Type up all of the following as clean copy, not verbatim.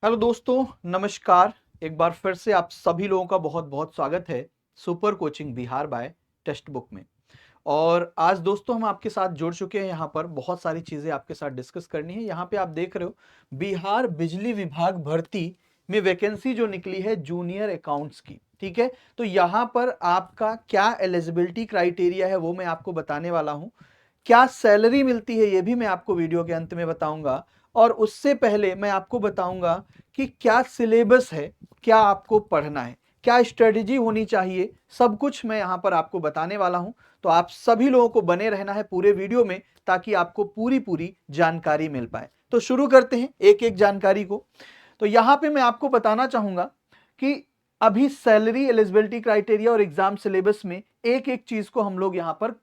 Hello दोस्तों, नमस्कार। एक बार फिर से आप सभी लोगों का बहुत बहुत स्वागत है super coaching Bihar by textbook में। और आज दोस्तों हम आपके साथ जुड़ चुके हैं। यहाँ पर बहुत सारी चीज़ें आपके साथ डिस्कस करनी है। यहाँ पे आप देख रहे हो बिहार बिजली विभाग भर्ती में वैकेंसी जो निकली है जूनियर अकाउंट्स की, ठीक है। तो यहाँ पर आपका क्या एलिजिबिलिटी क्राइटेरिया है वो मैं आपको बताने वाला हूँ। क्या सैलरी मिलती है ये भी मैं आपको वीडियो के अंत में बताऊंगा। और उससे पहले मैं आपको बताऊंगा कि क्या सिलेबस है, क्या आपको पढ़ना है, क्या स्ट्रेटेजी होनी चाहिए, सब कुछ मैं यहां पर आपको बताने वाला हूं। तो आप सभी लोगों को बने रहना है पूरे वीडियो में ताकि आपको पूरी पूरी जानकारी मिल पाए। तो शुरू करते हैं एक एक जानकारी को। तो यहां पे मैं आपको बताना चाहूंगा कि अभी सैलरी एलिजिबिलिटी क्राइटेरिया और एग्जाम सिलेबस में एक एक चीज को हम लोग यहां पर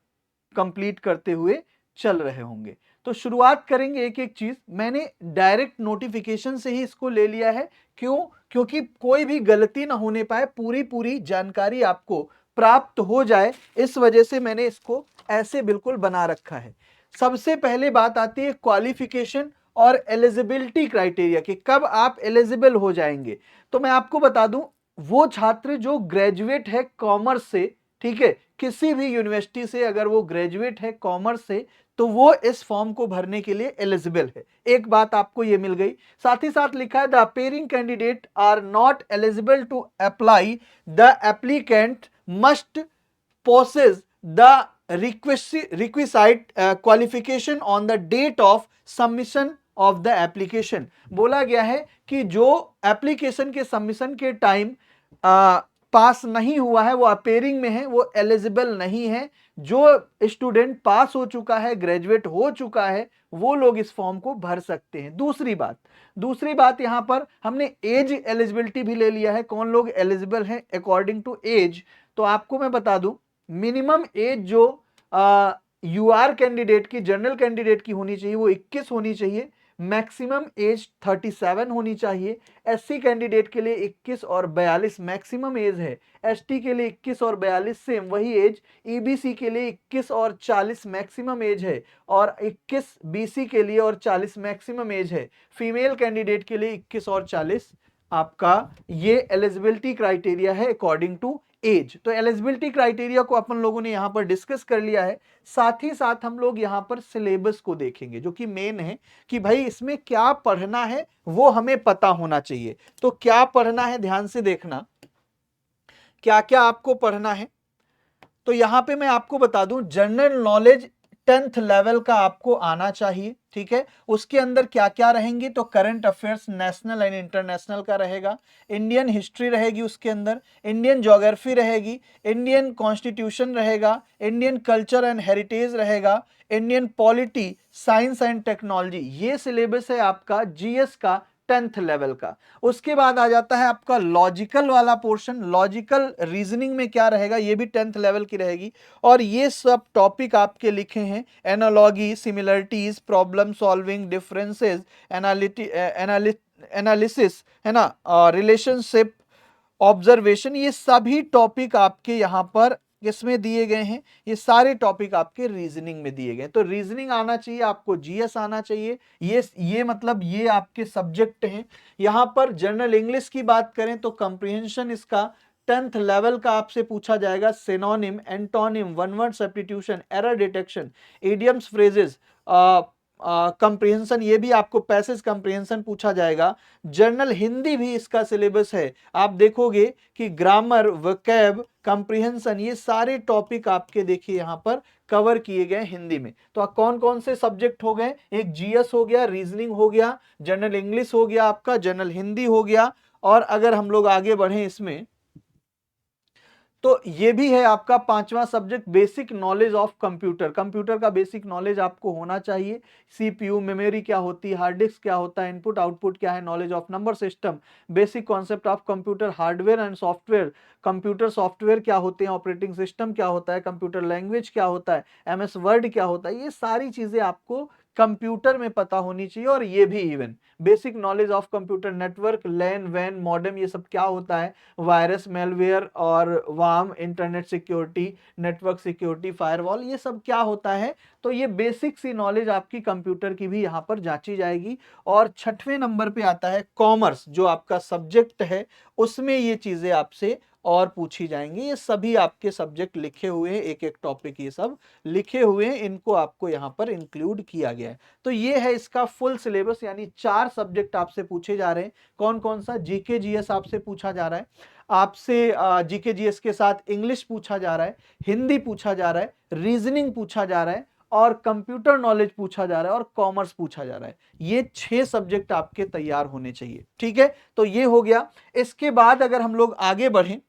कंप्लीट करते हुए चल रहे होंगे। तो शुरुआत करेंगे एक एक चीज। मैंने डायरेक्ट नोटिफिकेशन से ही इसको ले लिया है। क्यों? क्योंकि कोई भी गलती ना होने पाए, पूरी पूरी जानकारी आपको प्राप्त हो जाए, इस वजह से मैंने इसको ऐसे बिल्कुल बना रखा है। सबसे पहले बात आती है क्वालिफिकेशन और एलिजिबिलिटी क्राइटेरिया कि कब आप एलिजिबल हो जाएंगे। तो मैं आपको बता दूं, वो छात्र जो ग्रेजुएट है कॉमर्स से, ठीक है, किसी भी यूनिवर्सिटी से अगर वो ग्रेजुएट है कॉमर्स से, तो वो इस फॉर्म को भरने के लिए एलिजिबल है। एक बात आपको ये मिल गई। साथ ही साथ लिखा है the appearing candidate are not eligible to apply, the applicant must possess the requisite qualification on the date of submission of the application। बोला गया है कि जो एप्लीकेशन के सबमिशन के टाइम पास नहीं हुआ है, वो अपेयरिंग में है, वो एलिजिबल नहीं है। जो स्टूडेंट पास हो चुका है, ग्रेजुएट हो चुका है, वो लोग इस फॉर्म को भर सकते हैं। दूसरी बात यहां पर हमने एज एलिजिबिलिटी भी ले लिया है। कौन लोग एलिजिबल हैं अकॉर्डिंग टू एज? तो आपको मैं बता दूं, मिनिमम एज जो यूआर कैंडिडेट की, जनरल कैंडिडेट की होनी चाहिए वो 21 होनी चाहिए। मैक्सिमम एज 37 होनी चाहिए। एससी कैंडिडेट के लिए 21 और 42 मैक्सिमम एज है। एसटी के लिए 21 और 42 सेम वही एज। ईबीसी के लिए 21 और 40 मैक्सिमम एज है, और 21 बीसी के लिए और 40 मैक्सिमम एज है। फीमेल कैंडिडेट के लिए 21 और 40 आपका ये एलिजिबिलिटी क्राइटेरिया है अकॉर्डिंग टू एज। तो एलिजिबिलिटी क्राइटेरिया को अपन लोगों ने यहां पर डिस्कस कर लिया है। साथ ही साथ हम लोग यहां पर सिलेबस को देखेंगे जो कि मेन है कि भाई इसमें क्या पढ़ना है वो हमें पता होना चाहिए। तो क्या पढ़ना है ध्यान से देखना, क्या क्या आपको पढ़ना है। तो यहां पे मैं आपको बता दूं, जनरल नॉलेज 10th लेवल का आपको आना चाहिए, ठीक है। उसके अंदर क्या क्या रहेंगे? तो current affairs national and international का रहेगा, इंडियन हिस्ट्री रहेगी उसके अंदर, इंडियन ज्योग्राफी रहेगी, इंडियन कॉन्स्टिट्यूशन रहेगा, इंडियन कल्चर एंड हेरिटेज रहेगा, Indian polity, science and technology. ये सिलेबस है आपका जीएस का 10th लेवल का। उसके बाद आ जाता है आपका लॉजिकल वाला पोर्शन। लॉजिकल रीजनिंग में क्या रहेगा? ये भी 10th लेवल की रहेगी। और ये सब टॉपिक आपके लिखे हैं, analogy, similarities, problem solving, differences, analysis, है ना, रिलेशनशिप, ऑब्जर्वेशन, ये सभी टॉपिक आपके यहां पर किसमें दिए गए हैं? ये सारे टॉपिक आपके रीजनिंग में दिए गए। तो रीजनिंग आना चाहिए आपको, जीएस आना चाहिए। ये मतलब ये आपके सब्जेक्ट हैं। यहां पर जनरल इंग्लिश की बात करें तो कंप्रीहेंशन इसका 10th लेवल का आपसे पूछा जाएगा। Synonym, antonym, one word substitution, error detection, idioms, phrases, comprehension, ये भी आपको पैसेज कंप्रीहेंशन पूछा जाएगा। जनरल हिंदी भी इसका सिलेबस है। आप देखोगे कि ग्रामर, वोकैब, कंप्रीहेंशन, ये सारे टॉपिक आपके देखिए यहां पर कवर किए गए हिंदी में। तो कौन कौन से सब्जेक्ट हो गए? एक जीएस हो गया, रीजनिंग हो गया, जनरल इंग्लिश हो गया आपका, जनरल हिंदी हो गया। और अगर हम लोग आगे बढ़े इसमें तो ये भी है आपका पांचवा subject, basic knowledge of computer. Computer का बेसिक नॉलेज आपको होना चाहिए। सीपीयू, मेमोरी क्या होती है, हार्ड डिस्क क्या होता है, इनपुट आउटपुट क्या है, knowledge of number system, basic concept of computer, hardware and software, computer software क्या होते हैं, ऑपरेटिंग सिस्टम क्या होता है, कंप्यूटर लैंग्वेज क्या होता है, एमएस वर्ड क्या होता है, ये सारी चीजें आपको कंप्यूटर में पता होनी चाहिए। और ये भी even basic knowledge of computer network, LAN वैन मॉडेम, ये सब क्या होता है, वायरस मेलवेयर और worm, internet security, network security, firewall, ये सब क्या होता है। तो ये बेसिक सी नॉलेज आपकी कंप्यूटर की भी यहाँ पर जांची जाएगी। और 6वें नंबर पे आता है कॉमर्स, जो आपका सब्जेक्ट है, उसमें ये चीजें आपसे और पूछी जाएंगी। ये सभी आपके सब्जेक्ट लिखे हुए हैं, एक एक टॉपिक ये सब लिखे हुए हैं, इनको आपको यहाँ पर इंक्लूड किया गया है। तो ये है इसका फुल सिलेबस, यानी 4 सब्जेक्ट आपसे पूछे जा रहे हैं। कौन कौन सा? जीके जीएस आपसे पूछा जा रहा है, आपसे जीके जीएस के साथ इंग्लिश पूछा जा रहा है, हिंदी पूछा जा रहा है, रीजनिंग पूछा जा रहा है, और कंप्यूटर नॉलेज पूछा जा रहा है, और कॉमर्स पूछा जा रहा है। ये 6 सब्जेक्ट आपके तैयार होने चाहिए, ठीक है। तो ये हो गया। इसके बाद अगर हम लोग आगे बढ़ें,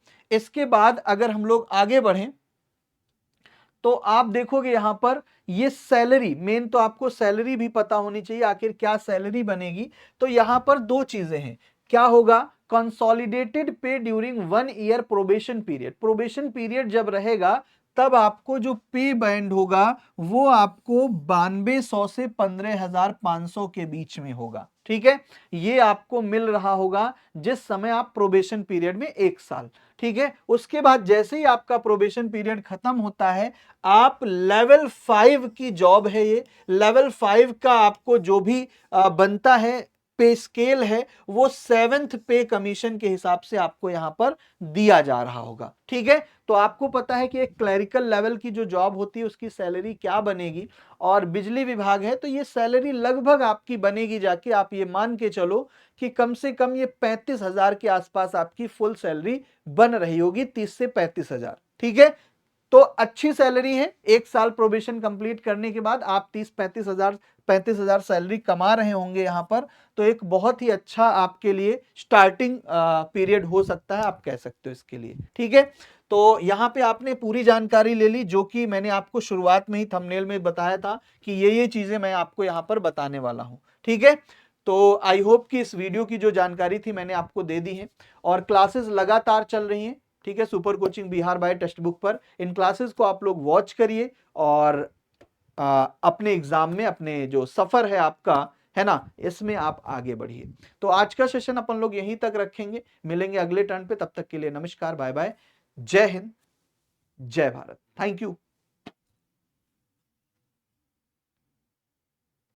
तो आप देखोगे यहां पर ये सैलरी, मेन तो आपको सैलरी भी पता होनी चाहिए, आखिर क्या सैलरी बनेगी। तो यहां पर 2 चीजें हैं। क्या होगा? कंसोलिडेटेड पे during 1 year probation period. Probation period जब रहेगा तब आपको जो पे बैंड होगा वो आपको 9200 से 15,500 के बीच में होगा, ठीक है। ये आपको मिल रहा होगा जिस समय आप प्रोबेशन पीरियड में 1 साल, ठीक है। उसके बाद जैसे ही आपका प्रोबेशन पीरियड खत्म होता है, आप लेवल 5 की जॉब है ये, लेवल 5 का आपको जो भी बनता है पे स्केल है, वो 7th पे कमीशन के हिसाब से आपको यहां पर दिया जा रहा होगा, ठीक है। तो आपको पता है कि एक क्लरिकल लेवल की जो जॉब होती है उसकी सैलरी क्या बनेगी, और बिजली विभाग है तो ये सैलरी लगभग आपकी बनेगी जाके, आप ये मान के चलो कि कम से कम ये 35,000 के आसपास आपकी फुल सैलरी बन रही होगी, 30 से 35,000, ठीक है। तो अच्छी सैलरी है। 1 साल प्रोबेशन कंप्लीट करने के बाद आप 35,000 सैलरी कमा रहे होंगे यहां पर। तो एक बहुत ही अच्छा आपके लिए स्टार्टिंग पीरियड हो सकता है, आप कह सकते हो इसके लिए, ठीक है। तो यहां पे आपने पूरी जानकारी ले ली, जो कि मैंने आपको शुरुआत में ही थंबनेल में बताया था कि ये चीजें मैं आपको यहां पर बताने वाला हूं, ठीक है। तो आई होप कि इस वीडियो की जो जानकारी थी मैंने आपको दे दी है, और क्लासेस लगातार चल रही हैं, ठीक है, super coaching Bihar by textbook पर। इन क्लासेस को आप लोग वॉच करिए, और अपने एग्जाम में, अपने जो सफर है आपका, है ना, इसमें आप आगे बढ़िए। तो आज का सेशन अपन लोग यहीं तक रखेंगे, मिलेंगे अगले टर्न पे। तब तक के लिए नमस्कार, बाय बाय, जय हिंद, जय भारत, थैंक यू।